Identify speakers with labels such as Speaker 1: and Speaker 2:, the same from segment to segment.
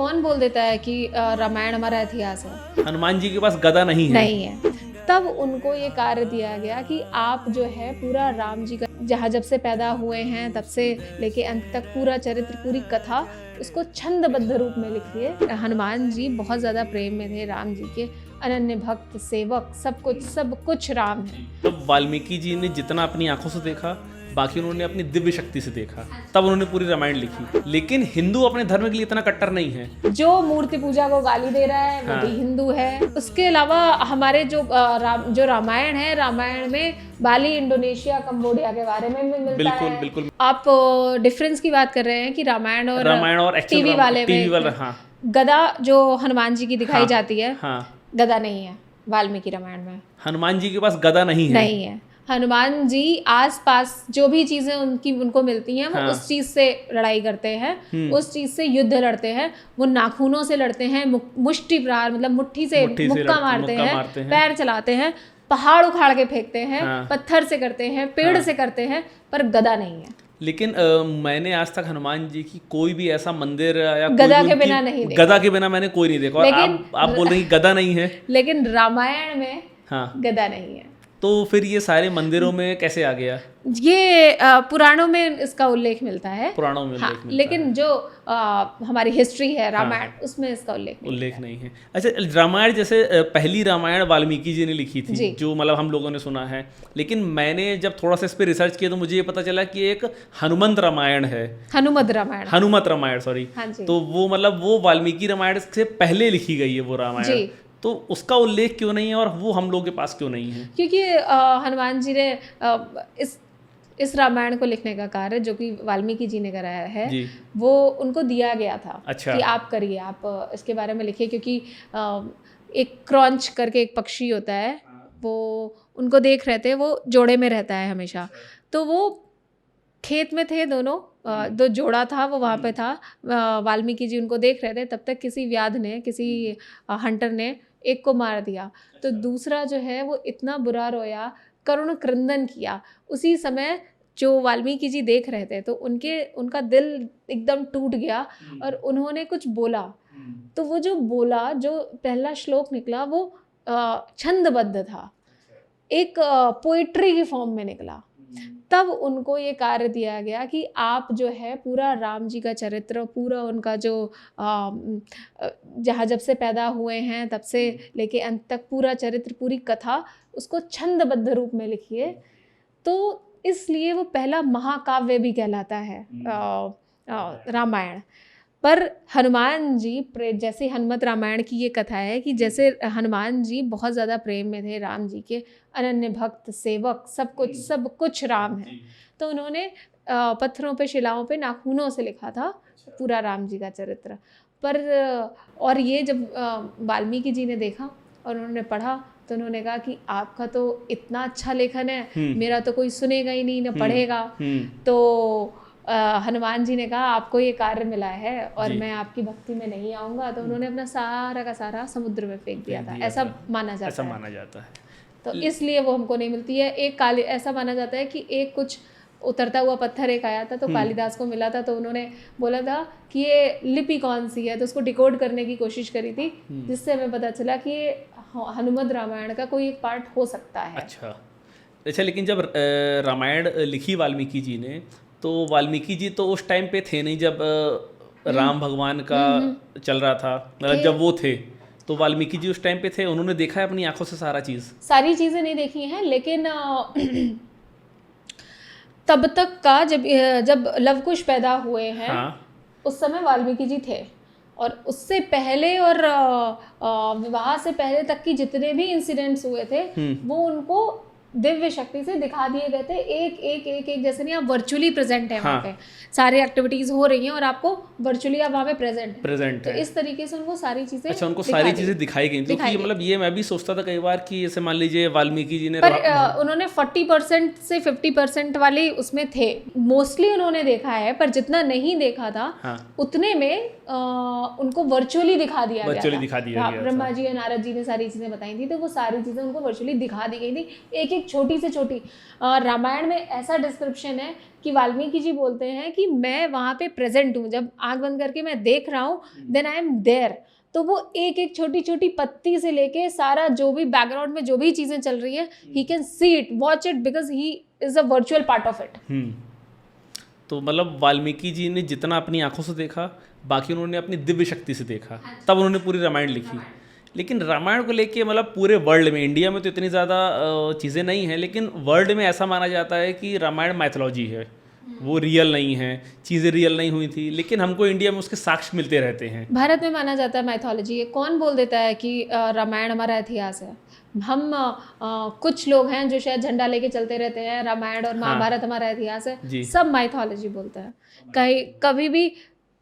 Speaker 1: कौन बोल देता है कि रामायण हमारा इतिहास है?
Speaker 2: हनुमान जी के पास गदा नहीं है।
Speaker 1: नहीं है। तब उनको ये कार्य दिया गया कि आप जो है पूरा राम जी का, जहाँ जब से पैदा हुए हैं तब से लेके अंत तक पूरा चरित्र, पूरी कथा उसको छंदबद्ध रूप में लिखिए। हनुमान जी बहुत ज़्यादा प्रेम में थे राम जी के, अनन्य भक्त, सेवक, सब कुछ राम है।
Speaker 2: तब वाल्मीकि जी ने जितना अपनी आंखों से देखा, बाकी उन्होंने अपनी दिव्य शक्ति से देखा, तब उन्होंने पूरी रामायण लिखी। लेकिन हिंदू अपने धर्म के लिए इतना कट्टर नहीं है।
Speaker 1: जो मूर्ति पूजा को गाली दे रहा है वो भी हिंदू है। उसके अलावा हमारे जो रामायण है, रामायण में बाली, इंडोनेशिया, कंबोडिया के बारे में भी मिलता
Speaker 2: बिल्कुल
Speaker 1: है।
Speaker 2: बिल्कुल।
Speaker 1: आप डिफरेंस की बात कर रहे हैं कि रामायण और टीवी वाले में
Speaker 2: हाँ।
Speaker 1: गदा जो हनुमान जी की दिखाई जाती है,
Speaker 2: हाँ।
Speaker 1: गदा नहीं है वाल्मीकि रामायण में।
Speaker 2: हनुमान जी के पास गदा नहीं है।
Speaker 1: हनुमान जी आसपास जो भी चीजें उनको मिलती हैं वो उस चीज से लड़ाई करते हैं, उस चीज से युद्ध लड़ते हैं। वो नाखूनों से लड़ते हैं, मुष्टि प्रहार मतलब मुट्ठी से मुक्का मारते हैं, पैर चलाते हैं, पहाड़ उखाड़ के फेंकते हैं, पत्थर से करते हैं, पेड़ से करते हैं, पर गदा नहीं है।
Speaker 2: लेकिन मैंने आज तक हनुमान जी की कोई भी ऐसा मंदिर या
Speaker 1: गदा के बिना नहीं देखा।
Speaker 2: गदा के बिना मैंने कोई नहीं देखा। आप बोल रही गदा नहीं है,
Speaker 1: लेकिन रामायण में गदा नहीं है।
Speaker 2: तो फिर ये सारे मंदिरों में कैसे आ गया?
Speaker 1: ये पुराणों में इसका उल्लेख मिलता है,
Speaker 2: पुराणों में उल्लेख मिलता
Speaker 1: लेकिन
Speaker 2: है।
Speaker 1: जो हमारी हिस्ट्री है रामायण, उसमें इसका उल्लेख
Speaker 2: नहीं है। अच्छा, रामायण जैसे पहली रामायण वाल्मीकि जी ने लिखी थी, जो मतलब हम लोगों ने सुना है, लेकिन मैंने जब थोड़ा सा इस पर रिसर्च किया तो मुझे ये पता चला कि एक हनुमत रामायण है। हनुमत रामायण सॉरी। तो वो मतलब वो वाल्मीकि रामायण से पहले लिखी गई है वो रामायण, तो उसका उल्लेख क्यों नहीं है और वो हम लोगों के पास क्यों नहीं है?
Speaker 1: क्योंकि हनुमान जी ने इस रामायण को लिखने का कार्य जो कि वाल्मीकि जी ने कराया है वो उनको दिया गया था।
Speaker 2: अच्छा।
Speaker 1: कि आप करिए, आप इसके बारे में लिखिए। क्योंकि एक क्रॉन्च करके एक पक्षी होता है, वो उनको देख रहे थे, वो जोड़े में रहता है हमेशा। तो वो खेत में थे दोनों, दो जोड़ा था, वो वहाँ पे था। वाल्मीकि जी उनको देख रहे थे, तब तक किसी व्याध ने, किसी हंटर ने एक को मार दिया। तो दूसरा जो है वो इतना बुरा रोया, करुण क्रंदन किया। उसी समय जो वाल्मीकि जी देख रहे थे तो उनका दिल एकदम टूट गया और उन्होंने कुछ बोला। तो वो जो बोला, जो पहला श्लोक निकला, वो छंदबद्ध था, एक पोइट्री की फॉर्म में निकला। तब उनको ये कार्य दिया गया कि आप जो है पूरा राम जी का चरित्र, पूरा उनका जो जहाँ जब से पैदा हुए हैं तब से लेके अंत तक पूरा चरित्र, पूरी कथा उसको छंदबद्ध रूप में लिखिए। तो इसलिए वो पहला महाकाव्य भी कहलाता है रामायण। पर हनुमान जी, जैसे हनुमत रामायण की ये कथा है कि जैसे हनुमान जी बहुत ज़्यादा प्रेम में थे राम जी के, अनन्य भक्त, सेवक, सब कुछ राम है। तो उन्होंने पत्थरों पे, शिलाओं पे, नाखूनों से लिखा था पूरा राम जी का चरित्र। पर और ये जब वाल्मीकि जी ने देखा और उन्होंने पढ़ा तो उन्होंने कहा कि आपका तो इतना अच्छा लेखन है, मेरा तो कोई सुनेगा ही नहीं, ना पढ़ेगा। तो हनुमान जी ने कहा आपको ये कार्य मिला है और मैं आपकी भक्ति में नहीं आऊँगा। तो उन्होंने अपना सारा का सारा समुद्र में फेंक दिया था, ऐसा माना जाता है। तो इसलिए वो हमको नहीं मिलती है। ऐसा माना जाता है कि एक कुछ उतरता हुआ पत्थर एक आया था, तो कालिदास को मिला था, तो उन्होंने बोला था कि ये लिपि कौन सी है, तो उसको डिकोड करने की कोशिश करी थी, जिससे हमें पता चला कि ये हनुमत रामायण का कोई एक पार्ट हो सकता है।
Speaker 2: अच्छा, लेकिन जब रामायण लिखी वाल्मीकि जी ने, तो वाल्मीकि जी तो उस टाइम पे थे नहीं जब राम भगवान का चल रहा था, मतलब जब वो थे, तो वाल्मीकि जी उस टाइम पे थे, उन्होंने देखा है अपनी आंखों से सारी चीज़ें
Speaker 1: नहीं देखी हैं, लेकिन तब तक का जब लवकुश पैदा हुए हैं, उस समय वाल्मीकि जी थे। और उससे पहले और विवाह से पहले तक की जितने भी इंसिडेंट्स हुए थे वो उनको दिव्य शक्ति से दिखा दिए गए थे। एक जैसे नहीं, आप वर्चुअली प्रेजेंट है वहाँ पे, सारी एक्टिविटीज हो रही हैं और आपको वर्चुअली आप वहाँ पे प्रेजेंट है। इस तरीके से उनको सारी चीजें
Speaker 2: सारी चीजें दिखाई गई। तो मतलब ये मैं भी सोचता था कई बार कि जैसे मान लीजिए वाल्मीकि जी ने,
Speaker 1: पर उन्होंने 40% से 50% वाले उसमें थे, मोस्टली उन्होंने देखा है। पर जितना नहीं देखा था उतने में उनको वर्चुअली दिखा दिया गया। ब्रह्मा जी और नारद जी ने सारी चीजें बताई थी, तो वो सारी चीजें उनको वर्चुअली दिखा दी गई थी। एक एक छोटी से छोटी रामायण में ऐसा डिस्क्रिप्शन है कि वाल्मीकि जी बोलते हैं कि मैं वहाँ पे प्रेजेंट हूँ, जब आंख बंद करके मैं देख रहा हूँ, देन आई एम देयर। तो वो एक एक छोटी छोटी पत्ती से लेके सारा जो भी बैकग्राउंड में जो भी चीज़ें चल रही है, he can see it, watch it, because he is a virtual part of it.
Speaker 2: तो मतलब वाल्मीकि जी ने जितना अपनी आंखों से देखा, बाकी उन्होंने अपनी दिव्य शक्ति से देखा, तब उन्होंने पूरी रामायण लिखी। लेकिन रामायण को लेके मतलब पूरे वर्ल्ड में, इंडिया में तो इतनी ज़्यादा चीज़ें नहीं हैं, लेकिन वर्ल्ड में ऐसा माना जाता है कि रामायण माइथोलॉजी है, वो रियल नहीं है, चीज़ें रियल नहीं हुई थी, लेकिन हमको इंडिया में उसके साक्ष्य मिलते रहते हैं।
Speaker 1: भारत में माना जाता है माइथोलॉजी है। कौन बोल देता है कि रामायण हमारा इतिहास है? हम कुछ लोग हैं जो शायद झंडा लेके चलते रहते हैं, रामायण और महाभारत हमारा इतिहास है, सब माइथोलॉजी बोलता है। कहीं कभी भी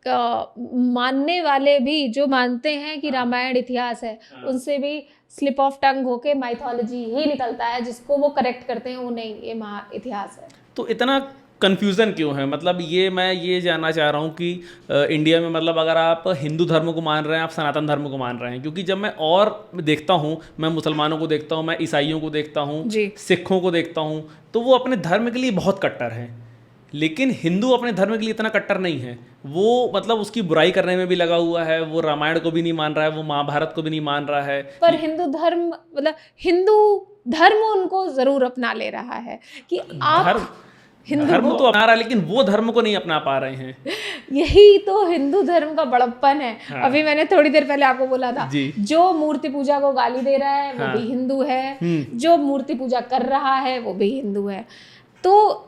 Speaker 1: मानने वाले भी जो मानते हैं कि रामायण इतिहास है, उनसे भी स्लिप ऑफ टंग होके माइथोलॉजी ही निकलता है, जिसको वो करेक्ट करते हैं, वो नहीं, ये महा इतिहास है।
Speaker 2: तो इतना कन्फ्यूज़न क्यों है? मतलब मैं ये जानना चाह रहा हूँ कि इंडिया में मतलब अगर आप हिंदू धर्म को मान रहे हैं, आप सनातन धर्म को मान रहे हैं, क्योंकि जब मैं और देखता हूँ, मैं मुसलमानों को देखता हूँ, मैं ईसाइयों को देखता हूँ, सिखों को देखता हूँ, तो वो अपने धर्म के लिए बहुत कट्टर हैं, लेकिन हिंदू अपने धर्म के लिए इतना कट्टर नहीं है। वो मतलब उसकी बुराई करने में भी लगा हुआ है, वो रामायण को भी नहीं मान रहा है, वो महाभारत को भी नहीं मान रहा है।
Speaker 1: पर हिंदू धर्म मतलब हिंदू धर्म उनको जरूर अपना ले रहा है कि आप
Speaker 2: धर्म तो अपना रहा है, लेकिन वो धर्म को नहीं अपना पा रहे हैं।
Speaker 1: यही तो हिंदू धर्म का बड़प्पन है। हाँ। अभी मैंने थोड़ी देर पहले आपको बोला था, जो मूर्ति पूजा को गाली दे रहा है वो भी हिंदू है, जो मूर्ति पूजा कर रहा है वो भी हिंदू है। तो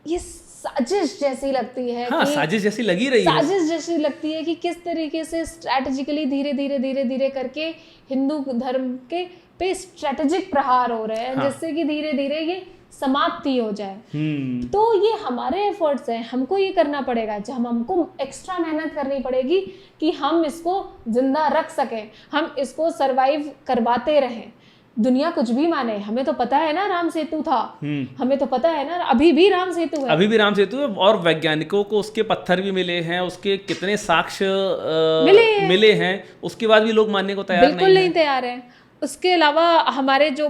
Speaker 1: ये साजिश जैसी लगती है।
Speaker 2: हाँ, साजिश जैसी लगी रही है।
Speaker 1: साजिश जैसी लगती है कि किस तरीके से स्ट्रैटेजिकली धीरे धीरे करके हिंदू धर्म के पे स्ट्रैटेजिक प्रहार हो रहे हैं, जिससे कि धीरे धीरे ये समाप्ति हो जाए। तो ये हमारे एफर्ट्स हैं, हमको ये करना पड़ेगा, हमको एक्स्ट्रा मेहनत करनी पड़ेगी कि हम इसको जिंदा रख सकें, हम इसको सरवाइव करवाते रहें। दुनिया कुछ भी माने, हमें तो पता है ना राम सेतु था, हमें तो पता है ना अभी भी राम सेतु है,
Speaker 2: अभी भी राम सेतु है, और वैज्ञानिकों को उसके पत्थर भी मिले हैं, उसके कितने साक्ष्य मिले हैं, उसके बाद भी लोग मानने को तैयार
Speaker 1: बिल्कुल नहीं तैयार है। उसके अलावा हमारे जो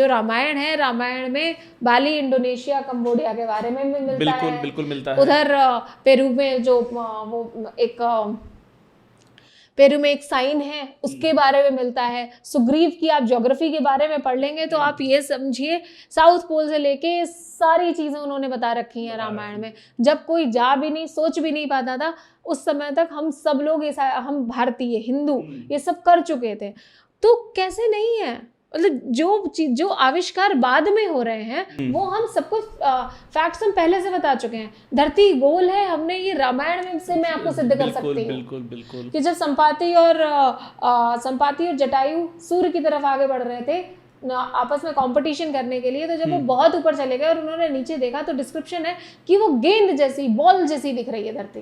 Speaker 1: रामायण है, रामायण में बाली, इंडोनेशिया, कंबोडिया के बारे में भी मिलता है।
Speaker 2: बिल्कुल मिलता है।
Speaker 1: उधर पेरू में जो वो पेरू में एक साइन है, उसके बारे में मिलता है। सुग्रीव की आप ज्योग्राफी के बारे में पढ़ लेंगे तो आप ये समझिए साउथ पोल से लेके सारी चीज़ें उन्होंने बता रखी हैं रामायण में। जब कोई जा भी नहीं, सोच भी नहीं पाता था, उस समय तक हम सब लोग हम भारतीय, हिंदू, ये सब कर चुके थे। तो कैसे नहीं है? मतलब जो आविष्कार बाद में हो रहे हैं वो हम सबको फैक्ट्स हम पहले से बता चुके हैं। धरती गोल है, हमने ये रामायण में से मैं आपको सिद्ध कर सकती हूँ कि जब संपाति और जटायु सूर्य की तरफ आगे बढ़ रहे थे आपस में कंपटीशन करने के लिए, तो जब वो बहुत ऊपर चले गए और उन्होंने नीचे देखा तो डिस्क्रिप्शन है कि वो गेंद जैसी, बॉल जैसी दिख रही है धरती,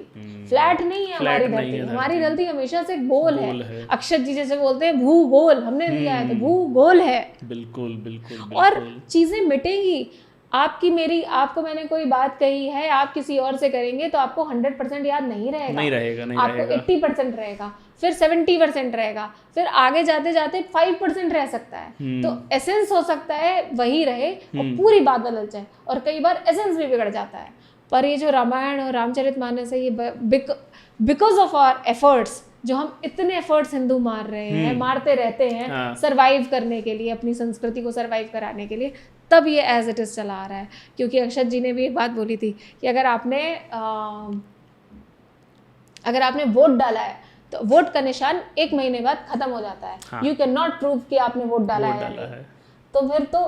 Speaker 1: फ्लैट नहीं है हमारी धरती। हमारी धरती हमेशा से गोल है। अक्षत जी जैसे बोलते हैं भूगोल, हमने लिया है तो भूगोल है।
Speaker 2: बिल्कुल।
Speaker 1: और चीजें मिटेंगी। आपको मैंने कोई बात कही है, आप किसी और से करेंगे तो आपको 100% याद नहीं रहेगा, आपको 80% रहेगा, फिर 70% रहेगा, फिर आगे जाते जाते 5% रह सकता है। तो एसेंस हो सकता है वही रहे और पूरी बात बदल जाए, और कई बार एसेंस भी बिगड़ जाता है। पर ये जो रामायण और रामचरितमानस है, ये बिकॉज ऑफ आवर एफर्ट्स, जो हम इतने एफर्ट्स हिंदू मारते रहते हैं सरवाइव करने के लिए, अपनी संस्कृति को सरवाइव कराने के लिए, तब ये एज इट इज़ चला आ रहा है। क्योंकि अक्षत जी ने भी एक बात बोली थी कि अगर आपने वोट डाला है तो वोट का निशान 1 महीने बाद खत्म हो जाता है। यू कैन नॉट प्रूव कि आपने वोट डाला है। तो फिर तो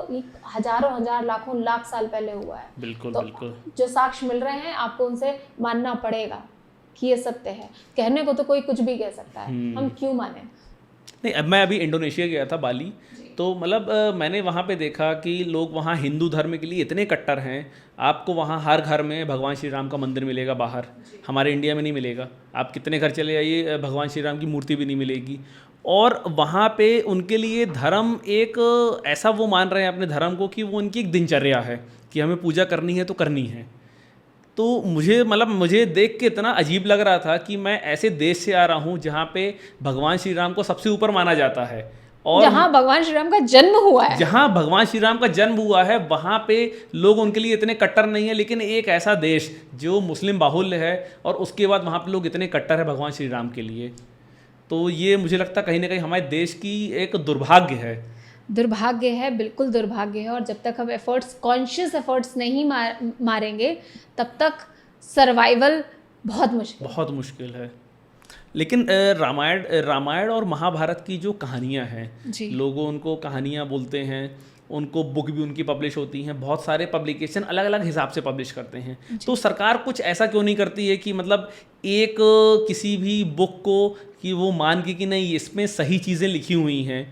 Speaker 1: हजारों हजार लाखों लाख साल पहले हुआ है। बिल्कुल। जो साक्ष्य मिल रहे हैं आपको उनसे मानना पड़ेगा कि ये सत्य है। कहने को तो कोई कुछ भी कह सकता है, हम क्यों माने?
Speaker 2: नहीं, अब मैं अभी इंडोनेशिया गया था, बाली, तो मतलब मैंने वहाँ पे देखा कि लोग वहाँ हिंदू धर्म के लिए इतने कट्टर हैं। आपको वहाँ हर घर में भगवान श्री राम का मंदिर मिलेगा बाहर, हमारे इंडिया में नहीं मिलेगा। आप कितने घर चले जाइए, भगवान श्री राम की मूर्ति भी नहीं मिलेगी। और वहाँ पे उनके लिए धर्म एक ऐसा वो मान रहे हैं अपने धर्म को कि वो उनकी एक दिनचर्या है कि हमें पूजा करनी है तो करनी है। तो मुझे देख के इतना अजीब लग रहा था कि मैं ऐसे देश से आ रहा हूँ जहाँ पे भगवान श्री राम को सबसे ऊपर माना जाता है, और
Speaker 1: जहाँ भगवान श्री राम का जन्म हुआ है,
Speaker 2: जहाँ भगवान श्री राम का जन्म हुआ है वहाँ पे लोग उनके लिए इतने कट्टर नहीं है, लेकिन एक ऐसा देश जो मुस्लिम बाहुल्य है और उसके बाद वहाँ पे लोग इतने कट्टर है भगवान श्री राम के लिए, तो ये मुझे लगता है कहीं ना कहीं हमारे देश की एक दुर्भाग्य है।
Speaker 1: दुर्भाग्य है, बिल्कुल दुर्भाग्य है। और जब तक हम एफर्ट्स, कॉन्शियस एफर्ट्स नहीं मारेंगे तब तक सर्वाइवल बहुत मुश्किल
Speaker 2: है। लेकिन रामायण और महाभारत की जो कहानियाँ हैं, लोगों उनको कहानियाँ बोलते हैं, उनको बुक भी उनकी पब्लिश होती हैं, बहुत सारे पब्लिकेशन अलग अलग हिसाब से पब्लिश करते हैं, तो सरकार कुछ ऐसा क्यों नहीं करती है कि मतलब एक किसी भी बुक को कि वो मान के कि नहीं इसमें सही चीज़ें लिखी हुई हैं